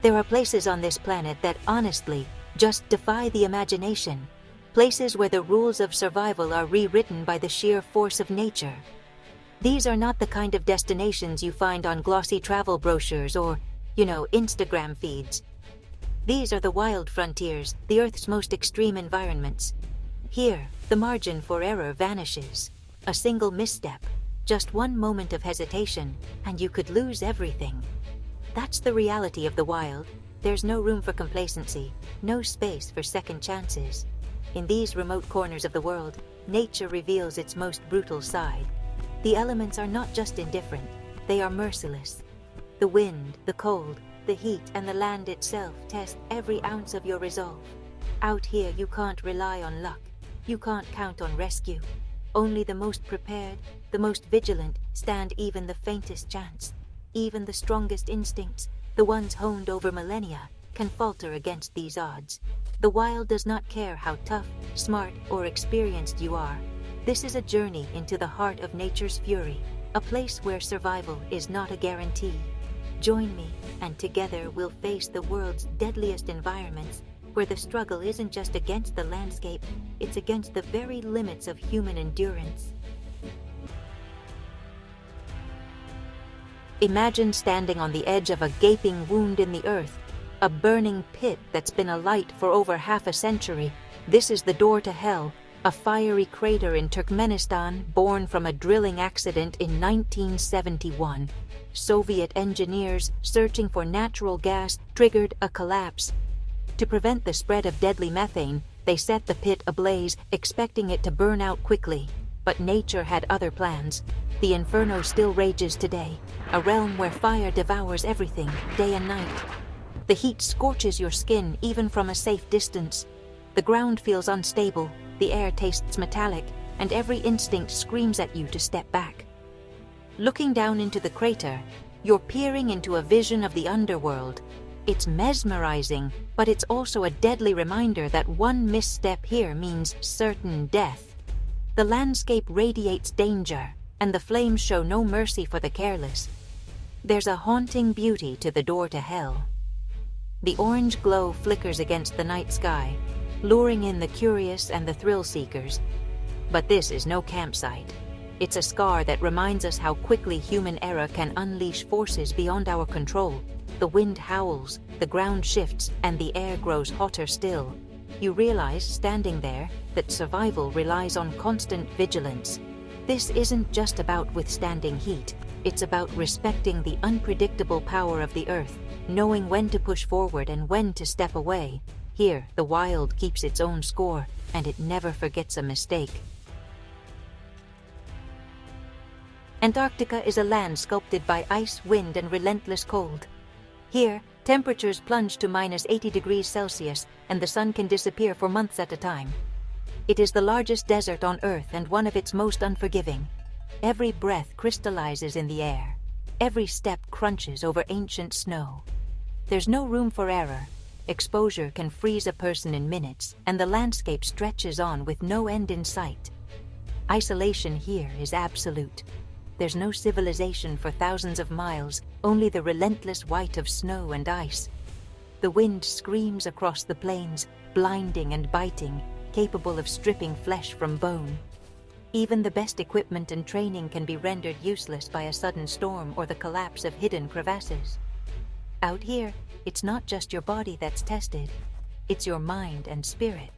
There are places on this planet that honestly just defy the imagination. Places where the rules of survival are rewritten by the sheer force of nature. These are not the kind of destinations you find on glossy travel brochures or, Instagram feeds. These are the wild frontiers, the Earth's most extreme environments. Here, the margin for error vanishes. A single misstep, just one moment of hesitation, and you could lose everything. That's the reality of the wild. There's no room for complacency, no space for second chances. In these remote corners of the world, nature reveals its most brutal side. The elements are not just indifferent, they are merciless. The wind, the cold, the heat, and the land itself test every ounce of your resolve. Out here, you can't rely on luck. You can't count on rescue. Only the most prepared, the most vigilant, stand even the faintest chance. Even the strongest instincts, the ones honed over millennia, can falter against these odds. The wild does not care how tough, smart, or experienced you are. This is a journey into the heart of nature's fury, a place where survival is not a guarantee. Join me, and together we'll face the world's deadliest environments, where the struggle isn't just against the landscape, it's against the very limits of human endurance. Imagine standing on the edge of a gaping wound in the earth, a burning pit that's been alight for over half a century. This is the door to hell, a fiery crater in Turkmenistan born from a drilling accident in 1971. Soviet engineers searching for natural gas triggered a collapse. To prevent the spread of deadly methane, they set the pit ablaze, expecting it to burn out quickly. But nature had other plans. The inferno still rages today, a realm where fire devours everything, day and night. The heat scorches your skin even from a safe distance. The ground feels unstable, the air tastes metallic, and every instinct screams at you to step back. Looking down into the crater, you're peering into a vision of the underworld. It's mesmerizing, but it's also a deadly reminder that one misstep here means certain death. The landscape radiates danger, and the flames show no mercy for the careless. There's a haunting beauty to the door to hell. The orange glow flickers against the night sky, luring in the curious and the thrill-seekers. But this is no campsite. It's a scar that reminds us how quickly human error can unleash forces beyond our control. The wind howls, the ground shifts, and the air grows hotter still. You realize, standing there, that survival relies on constant vigilance. This isn't just about withstanding heat. It's about respecting the unpredictable power of the earth, knowing when to push forward and when to step away. Here, the wild keeps its own score, and it never forgets a mistake. Antarctica is a land sculpted by ice, wind, and relentless cold. Here, temperatures plunge to -80 degrees Celsius, and the sun can disappear for months at a time. It is the largest desert on Earth and one of its most unforgiving. Every breath crystallizes in the air. Every step crunches over ancient snow. There's no room for error. Exposure can freeze a person in minutes, and the landscape stretches on with no end in sight. Isolation here is absolute. There's no civilization for thousands of miles, only the relentless white of snow and ice. The wind screams across the plains, blinding and biting, capable of stripping flesh from bone. Even the best equipment and training can be rendered useless by a sudden storm or the collapse of hidden crevasses. Out here, it's not just your body that's tested, it's your mind and spirit.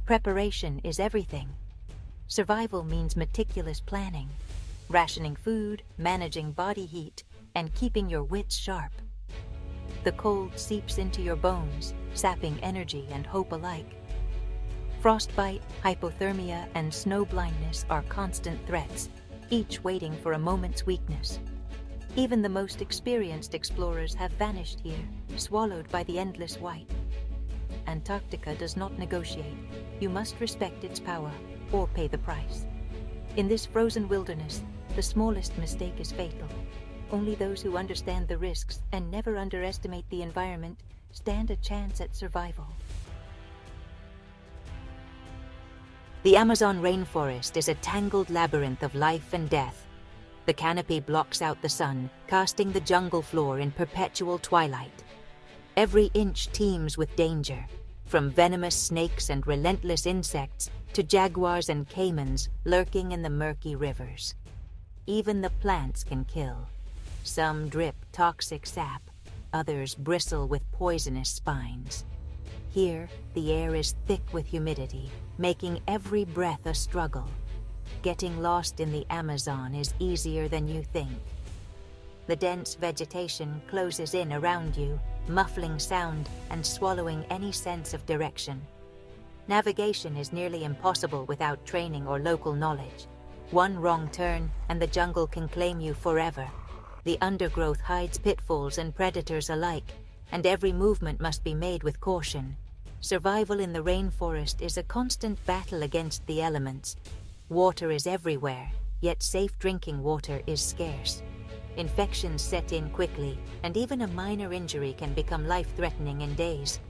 Preparation is everything. Survival means meticulous planning, rationing food, managing body heat, and keeping your wits sharp. The cold seeps into your bones, sapping energy and hope alike. Frostbite, hypothermia, and snow blindness are constant threats, each waiting for a moment's weakness. Even the most experienced explorers have vanished here, swallowed by the endless white. Antarctica does not negotiate. You must respect its power, or pay the price. In this frozen wilderness, the smallest mistake is fatal. Only those who understand the risks and never underestimate the environment stand a chance at survival. The Amazon rainforest is a tangled labyrinth of life and death. The canopy blocks out the sun, casting the jungle floor in perpetual twilight. Every inch teems with danger, from venomous snakes and relentless insects to jaguars and caimans lurking in the murky rivers. Even the plants can kill. Some drip toxic sap, others bristle with poisonous spines. Here, the air is thick with humidity, making every breath a struggle. Getting lost in the Amazon is easier than you think. The dense vegetation closes in around you, muffling sound and swallowing any sense of direction. Navigation is nearly impossible without training or local knowledge. One wrong turn and the jungle can claim you forever. The undergrowth hides pitfalls and predators alike, and every movement must be made with caution. Survival in the rainforest is a constant battle against the elements. Water is everywhere, yet safe drinking water is scarce. Infections set in quickly, and even a minor injury can become life-threatening in days.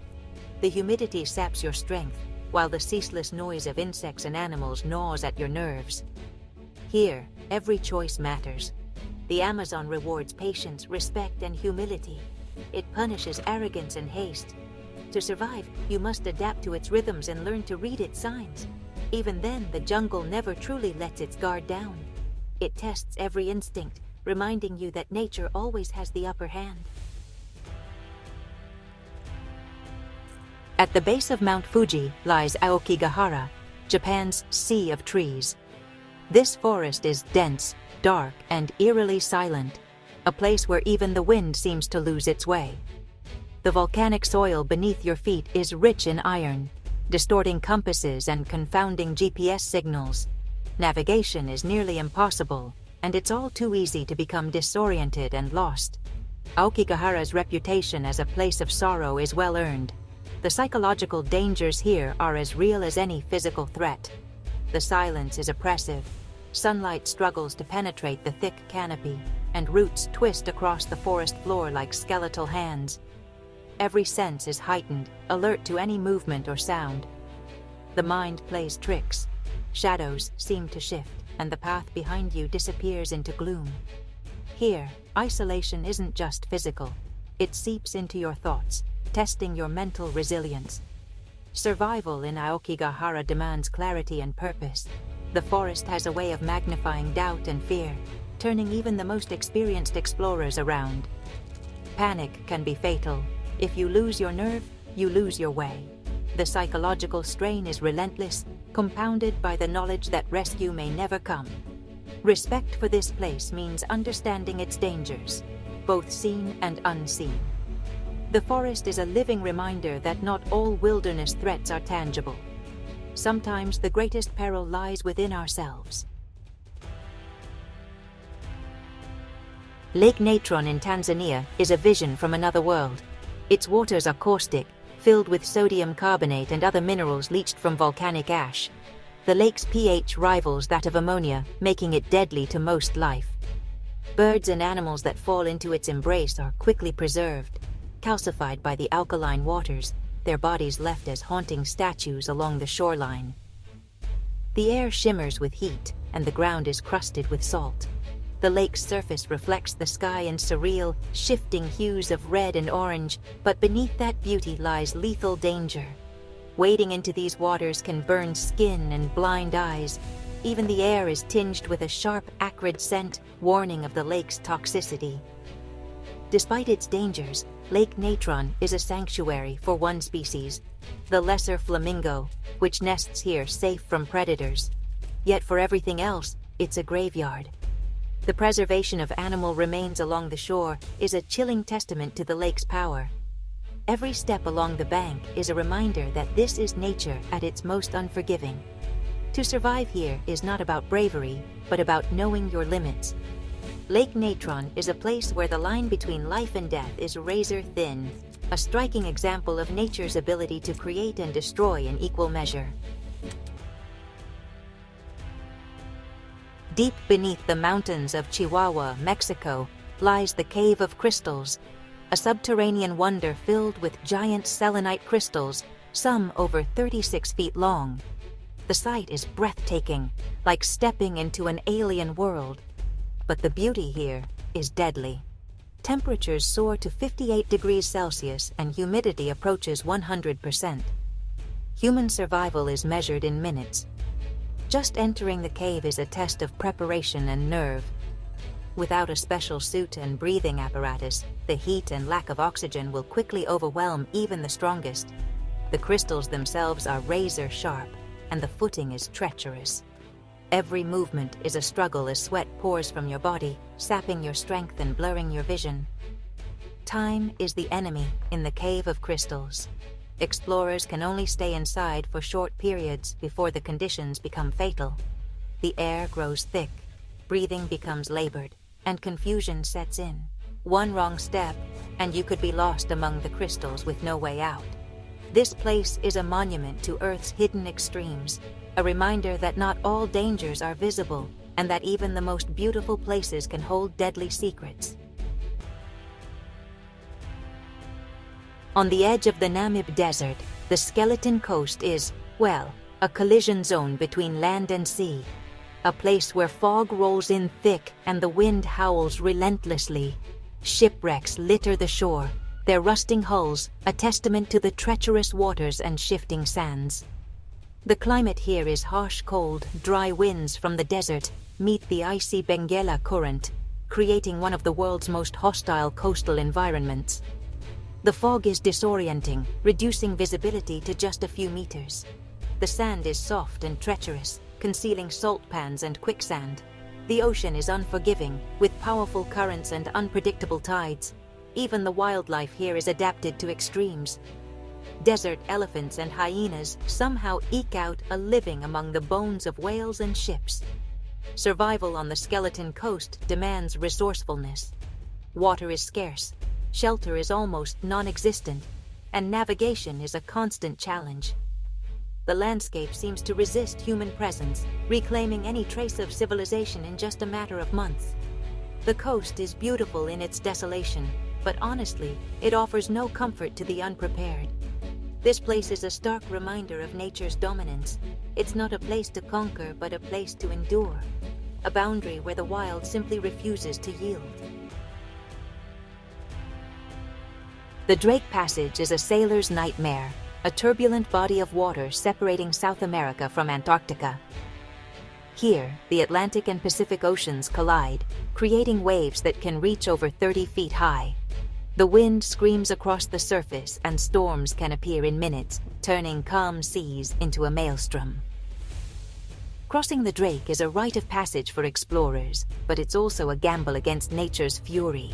The humidity saps your strength, while the ceaseless noise of insects and animals gnaws at your nerves. Here, every choice matters. The Amazon rewards patience, respect, and humility. It punishes arrogance and haste. To survive, you must adapt to its rhythms and learn to read its signs. Even then, the jungle never truly lets its guard down. It tests every instinct, reminding you that nature always has the upper hand. At the base of Mount Fuji lies Aokigahara, Japan's sea of trees. This forest is dense, dark, and eerily silent, a place where even the wind seems to lose its way. The volcanic soil beneath your feet is rich in iron, distorting compasses and confounding GPS signals. Navigation is nearly impossible, and it's all too easy to become disoriented and lost. Aokigahara's reputation as a place of sorrow is well earned. The psychological dangers here are as real as any physical threat. The silence is oppressive. Sunlight struggles to penetrate the thick canopy, and roots twist across the forest floor like skeletal hands. Every sense is heightened, alert to any movement or sound. The mind plays tricks. Shadows seem to shift, and the path behind you disappears into gloom. Here, isolation isn't just physical. It seeps into your thoughts, testing your mental resilience. Survival in Aokigahara demands clarity and purpose. The forest has a way of magnifying doubt and fear, turning even the most experienced explorers around. Panic can be fatal. If you lose your nerve, you lose your way. The psychological strain is relentless, compounded by the knowledge that rescue may never come. Respect for this place means understanding its dangers, both seen and unseen. The forest is a living reminder that not all wilderness threats are tangible. Sometimes the greatest peril lies within ourselves. Lake Natron in Tanzania is a vision from another world. Its waters are caustic, filled with sodium carbonate and other minerals leached from volcanic ash. The lake's pH rivals that of ammonia, making it deadly to most life. Birds and animals that fall into its embrace are quickly preserved, calcified by the alkaline waters, their bodies left as haunting statues along the shoreline. The air shimmers with heat, and the ground is crusted with salt. The lake's surface reflects the sky in surreal, shifting hues of red and orange, but beneath that beauty lies lethal danger. Wading into these waters can burn skin and blind eyes. Even the air is tinged with a sharp, acrid scent, warning of the lake's toxicity. Despite its dangers, Lake Natron is a sanctuary for one species, the lesser flamingo, which nests here safe from predators. Yet for everything else, it's a graveyard. The preservation of animal remains along the shore is a chilling testament to the lake's power. Every step along the bank is a reminder that this is nature at its most unforgiving. To survive here is not about bravery, but about knowing your limits. Lake Natron is a place where the line between life and death is razor thin, a striking example of nature's ability to create and destroy in equal measure. Deep beneath the mountains of Chihuahua, Mexico, lies the Cave of Crystals, a subterranean wonder filled with giant selenite crystals, some over 36 feet long. The sight is breathtaking, like stepping into an alien world. But the beauty here is deadly. Temperatures soar to 58 degrees Celsius and humidity approaches 100%. Human survival is measured in minutes. Just entering the cave is a test of preparation and nerve. Without a special suit and breathing apparatus, the heat and lack of oxygen will quickly overwhelm even the strongest. The crystals themselves are razor sharp, and the footing is treacherous. Every movement is a struggle as sweat pours from your body, sapping your strength and blurring your vision. Time is the enemy in the cave of crystals. Explorers can only stay inside for short periods before the conditions become fatal. The air grows thick, breathing becomes labored, and confusion sets in. One wrong step, and you could be lost among the crystals with no way out. This place is a monument to Earth's hidden extremes, a reminder that not all dangers are visible, and that even the most beautiful places can hold deadly secrets. On the edge of the Namib Desert, the Skeleton Coast is, well, a collision zone between land and sea. A place where fog rolls in thick and the wind howls relentlessly. Shipwrecks litter the shore, their rusting hulls a testament to the treacherous waters and shifting sands. The climate here is harsh cold, dry winds from the desert meet the icy Benguela Current, creating one of the world's most hostile coastal environments. The fog is disorienting, reducing visibility to just a few meters. The sand is soft and treacherous, concealing salt pans and quicksand. The ocean is unforgiving, with powerful currents and unpredictable tides. Even the wildlife here is adapted to extremes. Desert elephants and hyenas somehow eke out a living among the bones of whales and ships. Survival on the Skeleton Coast demands resourcefulness. Water is scarce, shelter is almost non-existent, and navigation is a constant challenge. The landscape seems to resist human presence, reclaiming any trace of civilization in just a matter of months. The coast is beautiful in its desolation, but honestly, it offers no comfort to the unprepared. This place is a stark reminder of nature's dominance. It's not a place to conquer, but a place to endure. A boundary where the wild simply refuses to yield. The Drake Passage is a sailor's nightmare, a turbulent body of water separating South America from Antarctica. Here, the Atlantic and Pacific Oceans collide, creating waves that can reach over 30 feet high. The wind screams across the surface and storms can appear in minutes, turning calm seas into a maelstrom. Crossing the Drake is a rite of passage for explorers, but it's also a gamble against nature's fury.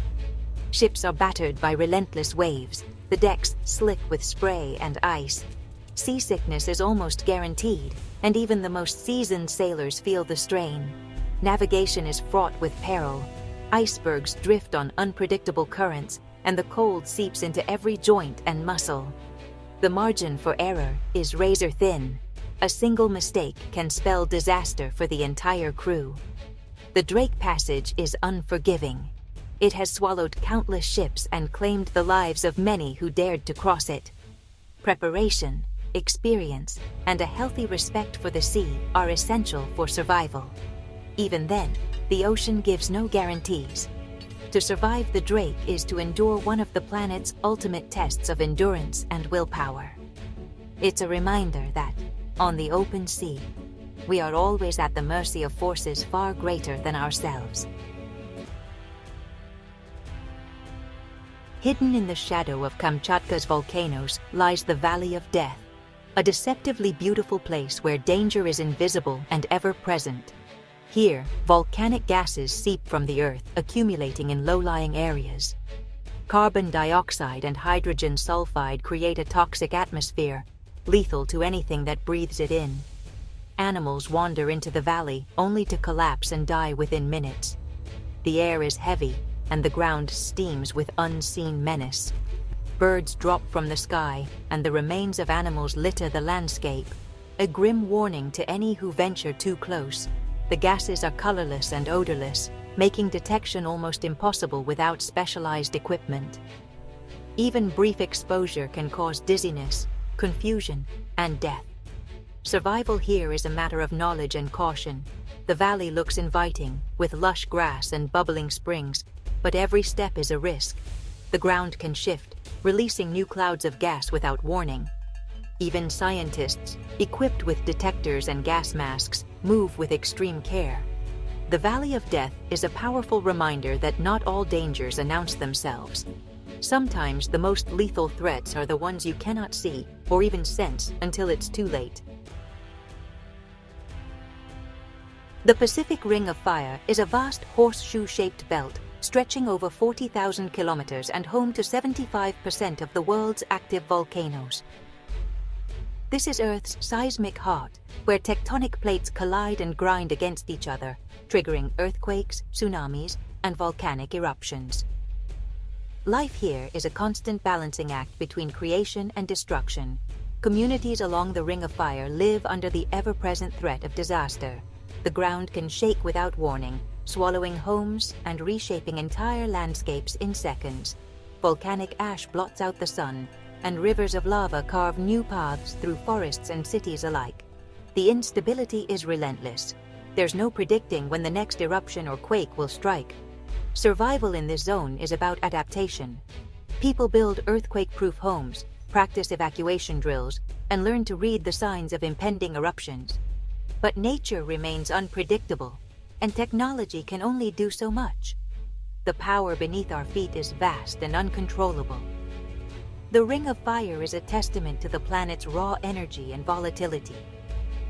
Ships are battered by relentless waves, the decks slick with spray and ice. Seasickness is almost guaranteed, and even the most seasoned sailors feel the strain. Navigation is fraught with peril. Icebergs drift on unpredictable currents, and the cold seeps into every joint and muscle. The margin for error is razor thin. A single mistake can spell disaster for the entire crew. The Drake Passage is unforgiving. It has swallowed countless ships and claimed the lives of many who dared to cross it. Preparation, experience, and a healthy respect for the sea are essential for survival. Even then, the ocean gives no guarantees. To survive the Drake is to endure one of the planet's ultimate tests of endurance and willpower. It's a reminder that, on the open sea, we are always at the mercy of forces far greater than ourselves. Hidden in the shadow of Kamchatka's volcanoes lies the Valley of Death, a deceptively beautiful place where danger is invisible and ever-present. Here, volcanic gases seep from the earth, accumulating in low-lying areas. Carbon dioxide and hydrogen sulfide create a toxic atmosphere, lethal to anything that breathes it in. Animals wander into the valley only to collapse and die within minutes. The air is heavy, and the ground steams with unseen menace. Birds drop from the sky, and the remains of animals litter the landscape, a grim warning to any who venture too close. The gases are colorless and odorless, making detection almost impossible without specialized equipment. Even brief exposure can cause dizziness, confusion, and death. Survival here is a matter of knowledge and caution. The valley looks inviting, with lush grass and bubbling springs, but every step is a risk. The ground can shift, releasing new clouds of gas without warning. Even scientists, equipped with detectors and gas masks, move with extreme care. The Valley of Death is a powerful reminder that not all dangers announce themselves. Sometimes the most lethal threats are the ones you cannot see or even sense until it's too late. The Pacific Ring of Fire is a vast horseshoe-shaped belt stretching over 40,000 kilometers and home to 75% of the world's active volcanoes. This is Earth's seismic heart, where tectonic plates collide and grind against each other, triggering earthquakes, tsunamis, and volcanic eruptions. Life here is a constant balancing act between creation and destruction. Communities along the Ring of Fire live under the ever-present threat of disaster. The ground can shake without warning, swallowing homes and reshaping entire landscapes in seconds. Volcanic ash blots out the sun, and rivers of lava carve new paths through forests and cities alike. The instability is relentless. There's no predicting when the next eruption or quake will strike. Survival in this zone is about adaptation. People build earthquake-proof homes, practice evacuation drills, and learn to read the signs of impending eruptions. But nature remains unpredictable, and technology can only do so much. The power beneath our feet is vast and uncontrollable. The Ring of Fire is a testament to the planet's raw energy and volatility.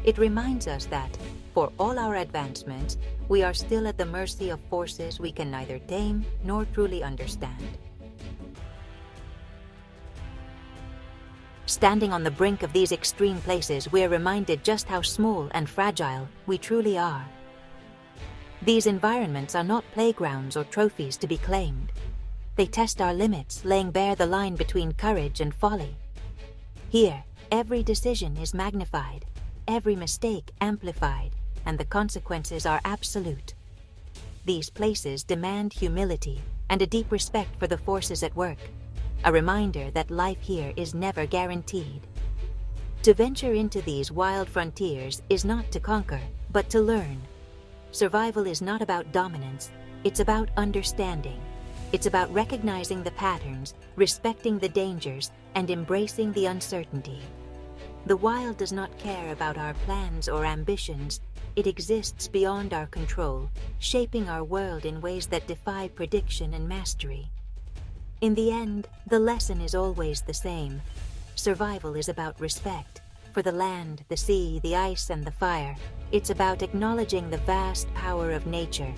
It reminds us that, for all our advancements, we are still at the mercy of forces we can neither tame nor truly understand. Standing on the brink of these extreme places, we are reminded just how small and fragile we truly are. These environments are not playgrounds or trophies to be claimed. They test our limits, laying bare the line between courage and folly. Here, every decision is magnified, every mistake amplified, and the consequences are absolute. These places demand humility and a deep respect for the forces at work, a reminder that life here is never guaranteed. To venture into these wild frontiers is not to conquer, but to learn. Survival is not about dominance, it's about understanding. It's about recognizing the patterns, respecting the dangers, and embracing the uncertainty. The wild does not care about our plans or ambitions. It exists beyond our control, shaping our world in ways that defy prediction and mastery. In the end, the lesson is always the same. Survival is about respect for the land, the sea, the ice, and the fire. It's about acknowledging the vast power of nature